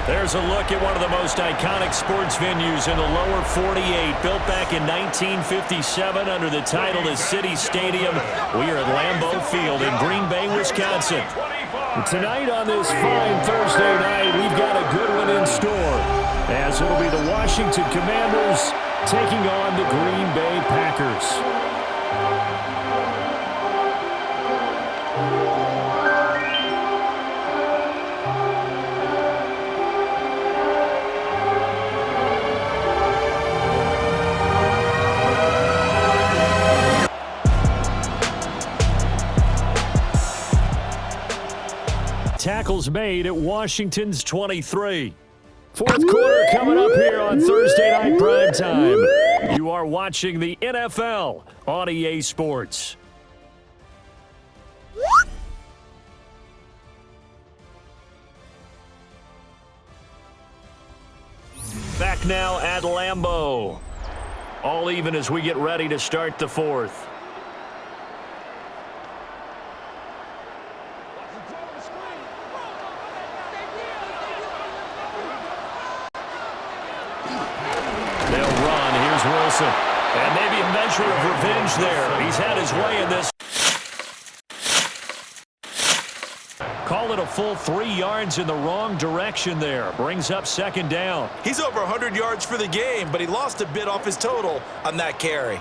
There's a look at one of the most iconic sports venues in the lower 48, built back in 1957 under the title of City Stadium. We are at Lambeau Field in Green Bay, Wisconsin. Tonight on this fine Thursday night, we've got a good one in store, as it'll be the Washington Commanders taking on the Green Bay Packers. Tackles made at Washington's 23. Fourth quarter coming up here on Thursday Night Prime Time. You are watching the NFL on EA Sports. Back now at Lambeau. All even as we get ready to start the fourth. And maybe a measure of revenge there. He's had his way in this. Call it a full 3 yards in the wrong direction there. Brings up second down. He's over 100 yards for the game, but he lost a bit off his total on that carry.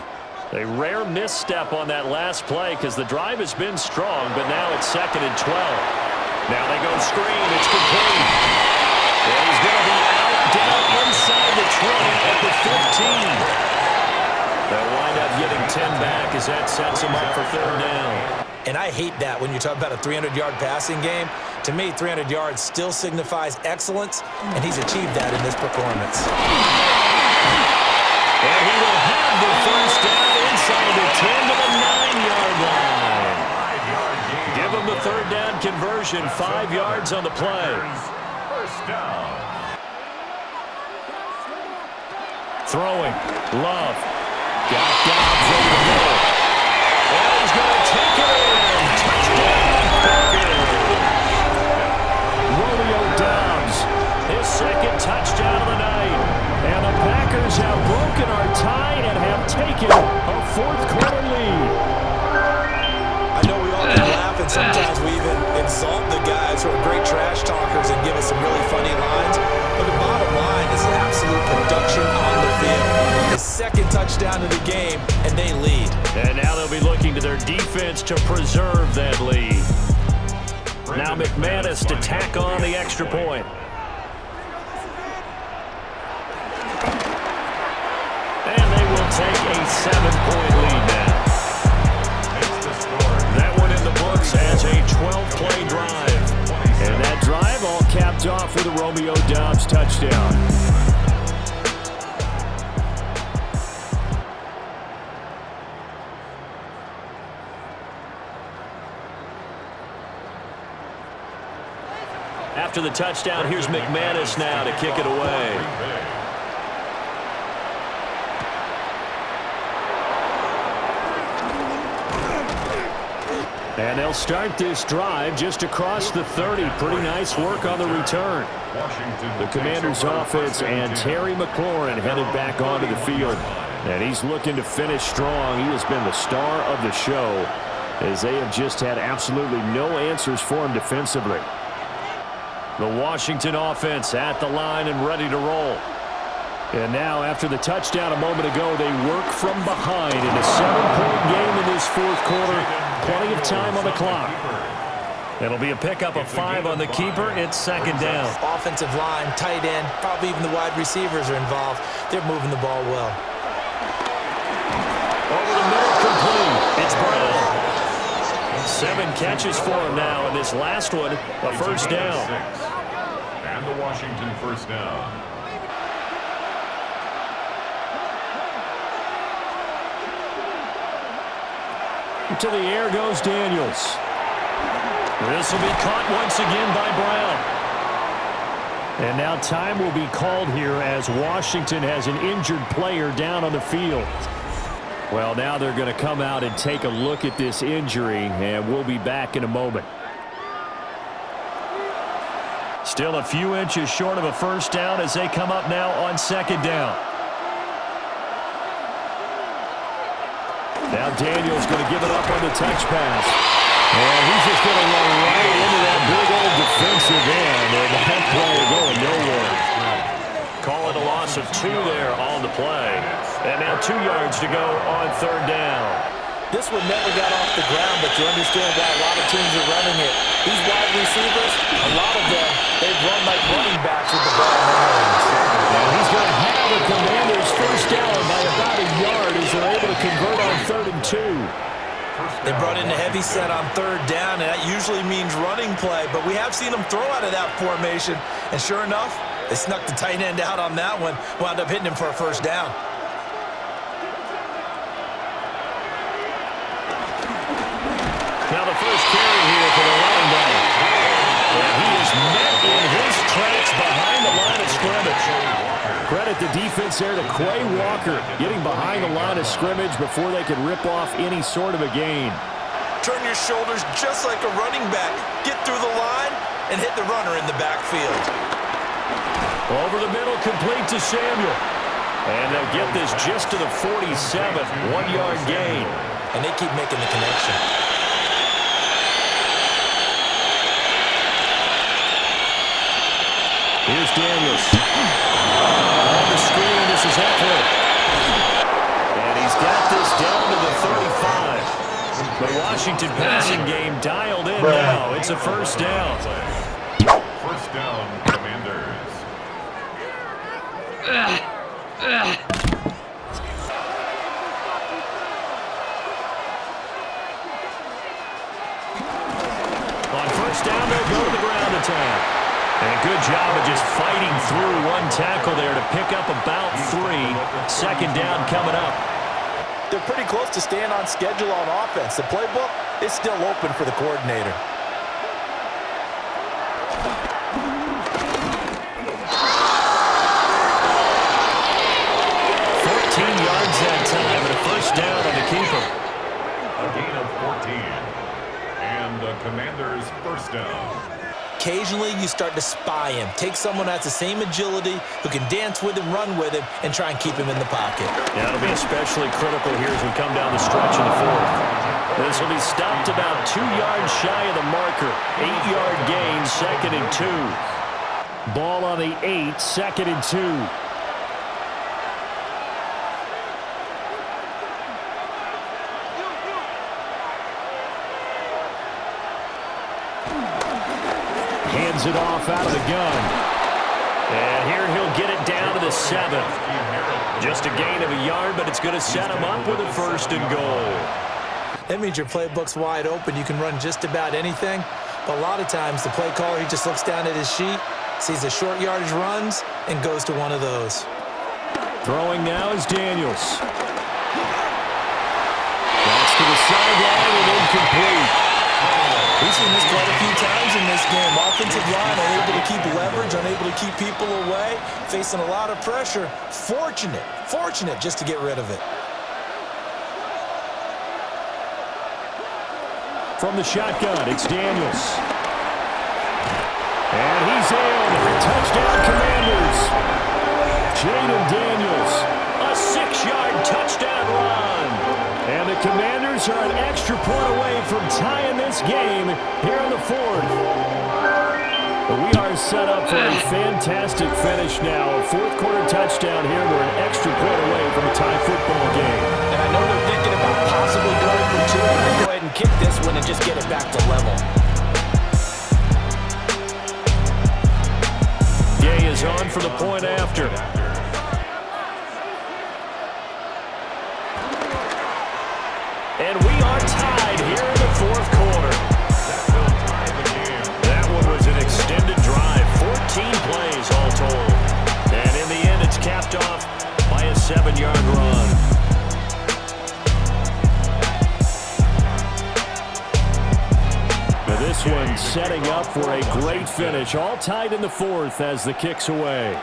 A rare misstep on that last play because the drive has been strong, but now it's 2nd and 12. Now they go screen. It's complete. And he's going to be out down inside the 20 at the 15. They'll wind up getting 10 back as that sets them up for third down. And I hate that when you talk about a 300-yard passing game. To me, 300 yards still signifies excellence, and he's achieved that in this performance. And he will have the first down inside the 10 to the 9-yard line. Give him the third down conversion, 5 yards on the play. First down. Throwing, Love. Got Dobbs over the middle. And he's going to take it in. Touchdown, Romeo Dobbs, his second touchdown of the night. And the Packers have broken our tie and have taken a fourth quarter lead. I know we all can laugh, and sometimes we even exalt the guys who are great trash talkers and give us some really funny lines. But the bottom line is absolute production on the field. His second touchdown of the game, and they lead. And now they'll be looking to their defense to preserve that lead. Now McManus to tack on the extra point. And they will take a 7-point lead now. That one in the books as a 12-play drive. And that drive all capped off with a Romeo Dobbs touchdown. After the touchdown, here's McManus now to kick it away. And they'll start this drive just across the 30. Pretty nice work on the return. The Commanders' offense and Terry McLaurin headed back onto the field. And he's looking to finish strong. He has been the star of the show as they have just had absolutely no answers for him defensively. The Washington offense at the line and ready to roll. And now, after the touchdown a moment ago, they work from behind in a 7-point game in this fourth quarter. Plenty of time on the clock. It'll be a pickup of 5 on the keeper. It's second down. Offensive line, tight end, probably even the wide receivers are involved. They're moving the ball well. Over the middle, complete. It's Brown. 7 catches for him now, and this last one, a first down. And the Washington first down. To the air goes Daniels. This will be caught once again by Brown. And now time will be called here as Washington has an injured player down on the field. Well, now they're going to come out and take a look at this injury, and we'll be back in a moment. Still a few inches short of a first down as they come up now on second down. Now Daniels going to give it up on the touch pass. And he's just going to run right into that big old defensive end. And that play going nowhere. Call it a loss of 2 there on the play. And now 2 yards to go on third down. This one never got off the ground, but you understand why a lot of teams are running it. These wide receivers, a lot of them, they've run like running backs with the ball in their hands. And he's going to have the Commanders first down by about a yard as they're able to convert on 3rd and 2. They brought in a heavy set on third down, and that usually means running play, but we have seen them throw out of that formation, and sure enough, they snuck the tight end out on that one, wound up hitting him for a first down. Now the first carry here for the running back. And he is met in his tracks behind the line of scrimmage. Credit the defense there to Quay Walker, getting behind the line of scrimmage before they could rip off any sort of a gain. Turn your shoulders just like a running back. Get through the line and hit the runner in the backfield. Over the middle, complete to Samuel. And they'll get this just to the 47, 1-yard gain. And they keep making the connection. Here's Daniels. On the screen, this is Eckler. And he's got this down to the 35. The Washington passing game dialed in now. It's a first down. First down, Commanders. On first down, they'll go to the ground attack. And a good job of just fighting through one tackle there to pick up about 3. Second down coming up. They're pretty close to staying on schedule on offense. The playbook is still open for the coordinator. Yards that time, and a first down on the keeper. A gain of 14. And the Commanders' first down. Occasionally, you start to spy him. Take someone that has the same agility, who can dance with him, run with him, and try and keep him in the pocket. Yeah, it'll be especially critical here as we come down the stretch in the 4th. This will be stopped about 2 yards shy of the marker. 8-yard gain, 2nd and 2. Ball on the 8, 2nd and 2. Hands it off out of the gun. And here he'll get it down to the 7. Just a gain of a yard, but it's going to set him up with a 1st and goal. That means your playbook's wide open. You can run just about anything. But a lot of times, the play caller, he just looks down at his sheet, sees the short yardage runs, and goes to one of those. Throwing now is Daniels. That's to the sideline and incomplete. We've seen this quite a few times in this game. Offensive line unable to keep leverage, unable to keep people away, facing a lot of pressure. Fortunate just to get rid of it. From the shotgun, it's Daniels. And he's in. Touchdown, Commanders. Jaden Daniels, a 6-yard touchdown run. And the Commanders are an extra point away from tying this game here in the 4th. But we are set up for a fantastic finish now. A 4th quarter touchdown here. We're an extra point away from a tie football game. And I know they're thinking about possibly going for 2. I'm going to go ahead and kick this one and just get it back to level. Gay is on for the point after. And we are tied here in the 4th quarter. That one was an extended drive, 14 plays all told. And in the end, it's capped off by a 7-yard run. Now this one setting up for a great finish. All tied in the 4th as the kick's away.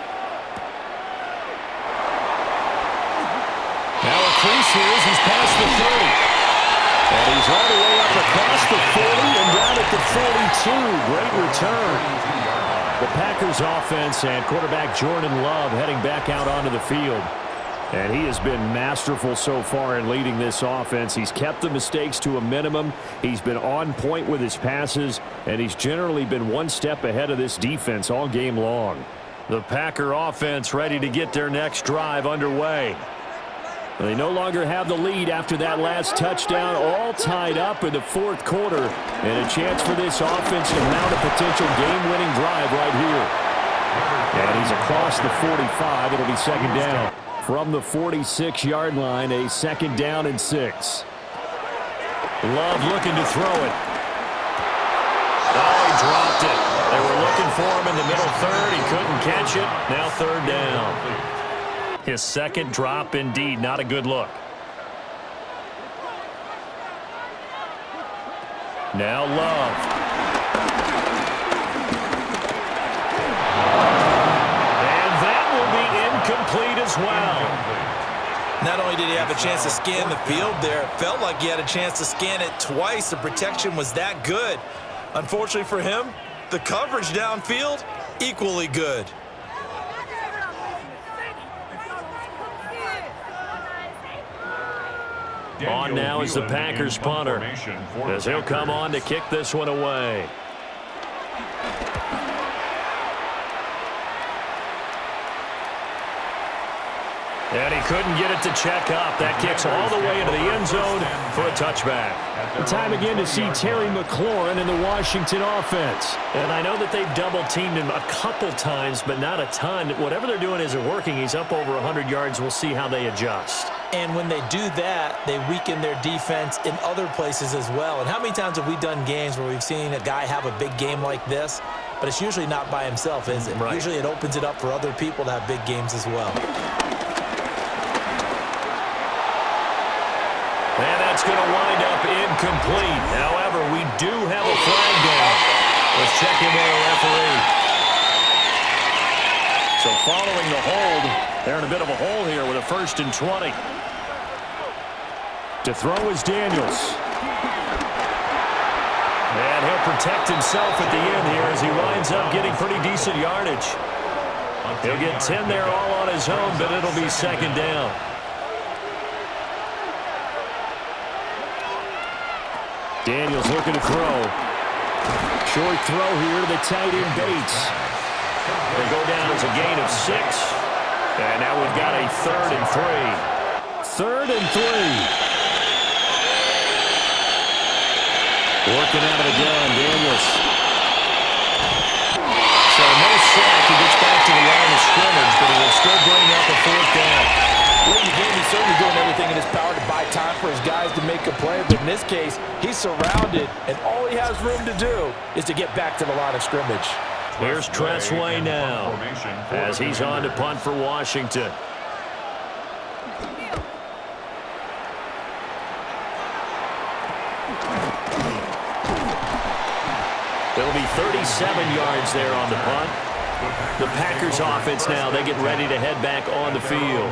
Now a crease here as he's past the 30. And he's all the way up across the 40 and down at the 42. Great return. The Packers offense and quarterback Jordan Love heading back out onto the field. And he has been masterful so far in leading this offense. He's kept the mistakes to a minimum. He's been on point with his passes, and he's generally been one step ahead of this defense all game long. The Packer offense ready to get their next drive underway. They no longer have the lead after that last touchdown, all tied up in the fourth quarter, and a chance for this offense to mount a potential game-winning drive right here. And he's across the 45. It'll be second down. From the 46-yard line, a second down and 6. Love looking to throw it. Oh, he dropped it. They were looking for him in the middle third. He couldn't catch it. Now third down. His second drop, indeed, not a good look. Now Love. Complete as well. Not only did he have a chance to scan the field there, it felt like he had a chance to scan it twice. The protection was that good. Unfortunately for him, the coverage downfield, equally good. On now is the Packers punter, as he'll come on to kick this one away. And he couldn't get it to check up. That kicks all the way into the end zone for a touchback. Time again to see Terry McLaurin in the Washington offense. And I know that they've double-teamed him a couple times, but not a ton. Whatever they're doing isn't working. He's up over 100 yards. We'll see how they adjust. And when they do that, they weaken their defense in other places as well. And how many times have we done games where we've seen a guy have a big game like this, but it's usually not by himself, is it? Right. Usually it opens it up for other people to have big games as well. And that's going to wind up incomplete. However, we do have a flag down. Let's check in with the referee. So following the hold, they're in a bit of a hole here with a 1st and 20. To throw is Daniels. And he'll protect himself at the end here as he winds up getting pretty decent yardage. He'll get 10 there all on his own, but it'll be second down. Daniels looking to throw. Short throw here to the tight end Bates. They go down as a gain of 6. And now we've got a 3rd and 3. 3rd and 3. Working out of the gun, Daniels. So no sack. He gets back to the line of scrimmage, but he will still bring up a 4th down. Late in the game, he's certainly doing everything in his power to buy time for his guys to make a play. But in this case, he's surrounded, and all he has room to do is to get back to the line of scrimmage. Here's Tressway now as he's on to punt for Washington. It'll be 37 yards there on the punt. The Packers offense now, they get ready to head back on the field.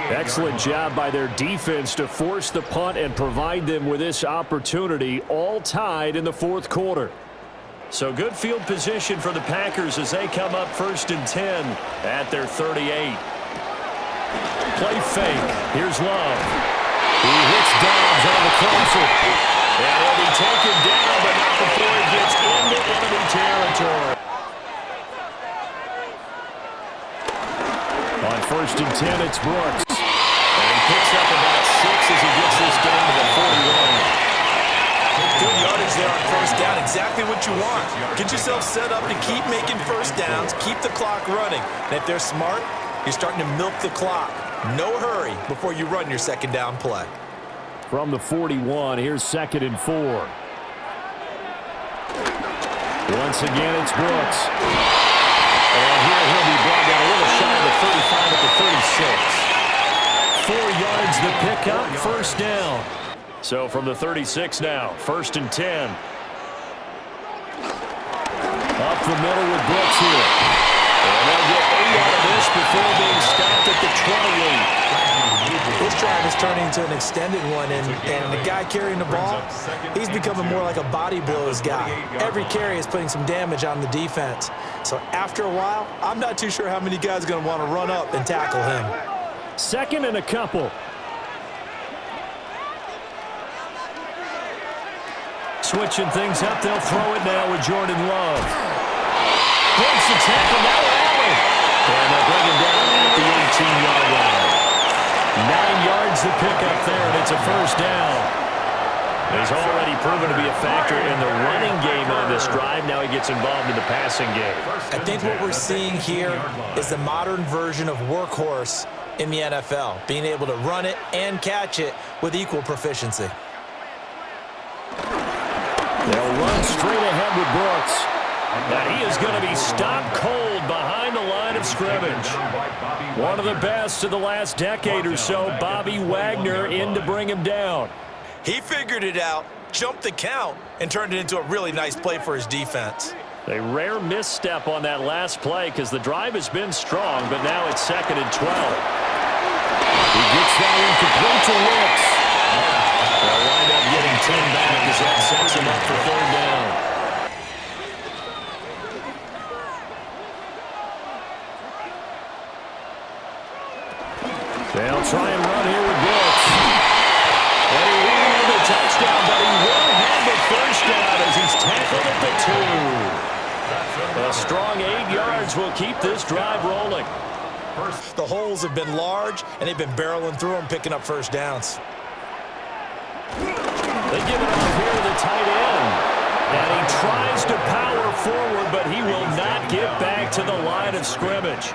Excellent job by their defense to force the punt and provide them with this opportunity, all tied in the fourth quarter. So good field position for the Packers as they come up 1st and 10 at their 38. Play fake. Here's Love. He hits Dobbs on the crosser. And he'll be taken down, but not before he gets into enemy territory. On 1st and 10, it's Brooks. And he picks up about 6 as he gets this down to the 41. Good yardage there on 1st down. Exactly what you want. Get yourself set up to keep making 1st downs, keep the clock running. And if they're smart, you're starting to milk the clock. No hurry before you run your 2nd down play. From the 41, here's 2nd and 4. Once again, it's Brooks. And here he'll be brought down a little shy of the 35 at the 36. 4 yards the pickup, 1st down. So from the 36 now, 1st and 10. Up the middle with Brooks here. And they'll get 8 out of this before being stopped at the 28. It's first drive is turning into an extended one, and the guy carrying the ball, he's becoming more like a body blows guy. Every carry is putting some damage on the defense. So after a while, I'm not too sure how many guys are going to want to run up and tackle him. Second and a couple. Switching things up, they'll throw it now with Jordan Love. Breaks the tackle, now Allen. And they'll bring him down at the 18-yard line. 9 yards to pick up there, and it's a first down. He's already proven to be a factor in the running game on this drive. Now he gets involved in the passing game. I think what we're seeing here is the modern version of workhorse in the NFL, being able to run it and catch it with equal proficiency. They'll run straight ahead with Brooks. And he is going to be stopped cold behind the line of scrimmage. One of the best of the last decade or so, Bobby Wagner in to bring him down. He figured it out, jumped the count, and turned it into a really nice play for his defense. A rare misstep on that last play because the drive has been strong, but now it's 2nd and 12. He gets that incomplete to Wicks. They'll wind up getting 10 back as that sets him up for 3rd down. They'll try and run here with Brooks. And he will have the touchdown, but he will have the first down as he's tackled at the 2. A strong 8 yards will keep this drive rolling. The holes have been large, and they've been barreling through them, picking up first downs. They give it off here to the tight end. And he tries to power forward, but he will not get back to the line of scrimmage.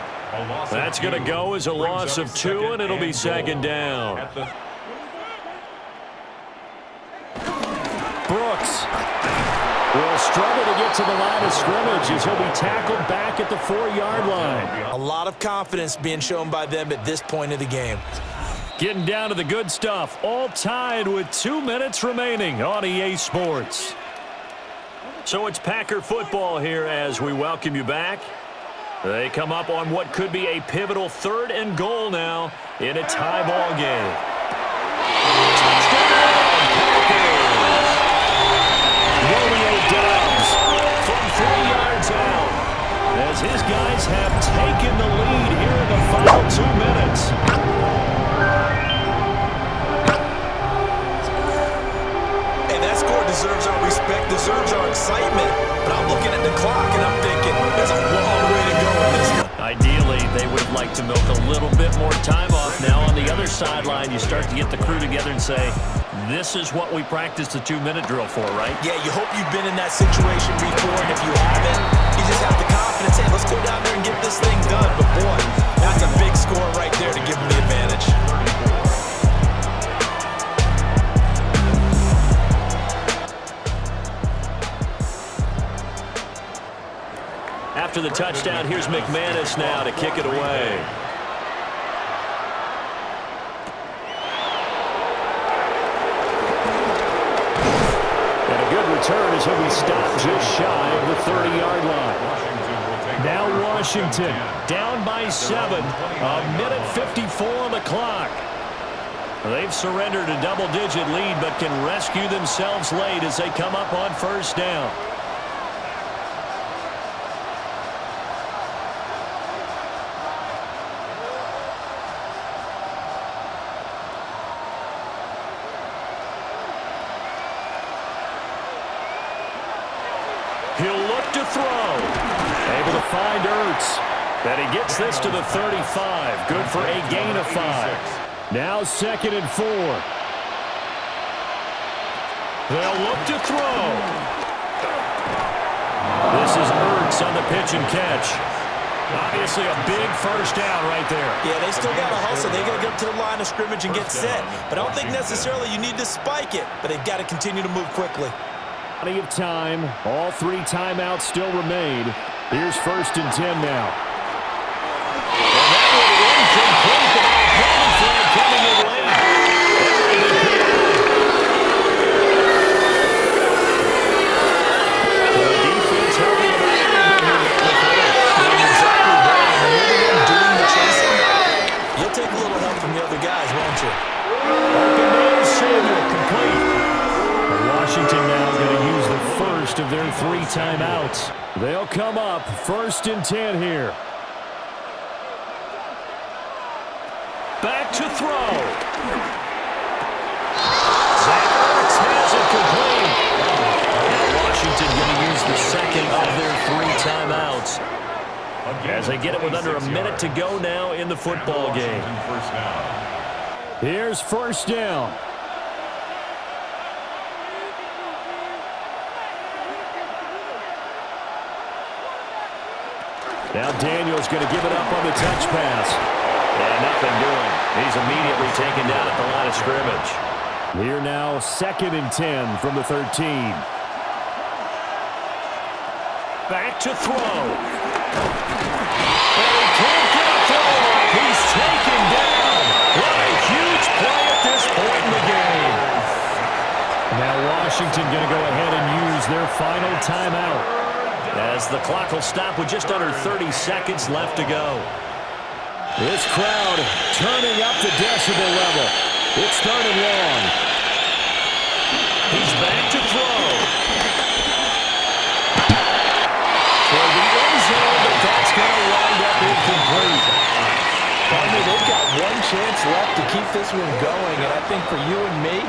That's going to go as a loss of 2, and it'll be 2nd down. Brooks will struggle to get to the line of scrimmage as he'll be tackled back at the 4-yard line. A lot of confidence being shown by them at this point of the game. Getting down to the good stuff, all tied with 2 minutes remaining on EA Sports. So it's Packer football here as we welcome you back. They come up on what could be a pivotal 3rd and goal now in a tie ball game. Touchdown, Packers! Romeo Doubs from 3 yards out as his guys have taken the lead here in the final 2 minutes. Hey, that score deserves our respect, deserves our excitement. But I'm looking at the clock and I'm thinking, there's a long way to go in this one. Ideally, they would like to milk a little bit more time off. Now on the other sideline, you start to get the crew together and say, this is what we practiced the 2-minute drill for, right? Yeah, you hope you've been in that situation before, and if you haven't, you just have the confidence, hey, let's go down there and get this thing done. But boy, that's a big score right there to give them the advantage. After the touchdown, here's McManus now to kick it away. And a good return as he'll be stopped just shy of the 30-yard line. Now Washington down by 7. A minute 54 on the clock. They've surrendered a double-digit lead but can rescue themselves late as they come up on 1st down. He'll look to throw. Able to find Ertz. And he gets this to the 35. Good for a gain of 5. Now 2nd and 4. They'll look to throw. This is Ertz on the pitch and catch. Obviously a big first down right there. Yeah, they still got to hustle. They got to get up to the line of scrimmage and get set. But I don't think necessarily you need to spike it. But they've got to continue to move quickly. Plenty of time. All 3 timeouts still remain. Here's 1st and 10 now. And that will be incomplete. The ball flag coming in late. The defense helping them out. Exactly right. And when you're doing the chasing, you'll take a little help from the other guys, won't you? timeouts. They'll come up 1st and 10 here. Back to throw. Zach Ertz has it complete. Now Washington going to use the second of their 3 timeouts. As they get it with under a minute to go now in the football game. Here's 1st down. Now Daniel's going to give it up on the touch pass. And nothing doing. He's immediately taken down at the line of scrimmage. Here now 2nd and 10 from the 13. Back to throw. And he can't get a throw. He's taken down. What a huge play at this point in the game. Now Washington going to go ahead and use their final timeout, as the clock will stop with just under 30 seconds left to go. This crowd turning up the decibel level. It's 3rd and long. He's back to throw. For the end zone, but that's going to wind up incomplete. They've got one chance left to keep this one going, and I think for you and me,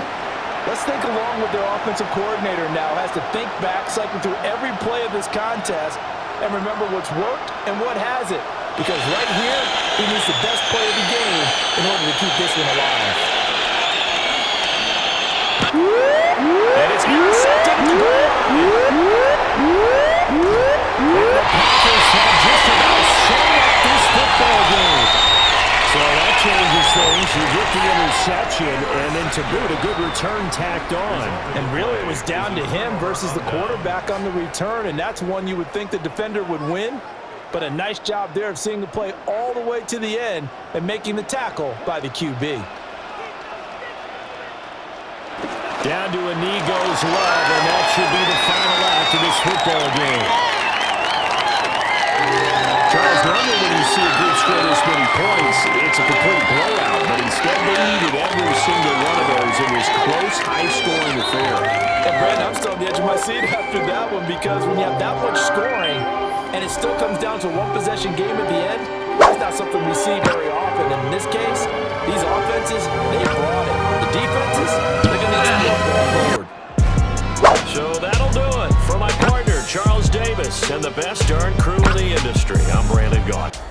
let's think along with their offensive coordinator now. Has to think back, cycle through every play of this contest, and remember what's worked and what hasn't. Because right here, he needs the best play of the game in order to keep this one alive. And it's intercepted at the goal line. And the Packers have just about sewn up this football game. So that changes things. You get the interception, and then to boot, a good return tacked on. And really, it was down to him versus the quarterback on the return, and that's one you would think the defender would win. But a nice job there of seeing the play all the way to the end and making the tackle by the QB. Down to a knee goes Love, and that should be the final act of this football game. Charles, normally when you see a group score this many points, it's a complete blowout, but instead they needed every single one of those in this close, high-scoring affair. And Brandon, I'm still on the edge of my seat after that one, because when you have that much scoring and it still comes down to a one-possession game at the end, that's not something we see very often. And in this case, these offenses, they brought it. The defenses, they're going to need to move forward. So that'll do it for my partner, Charles Davis, and the best darn crew in the industry. I'm Brandon Gaudin.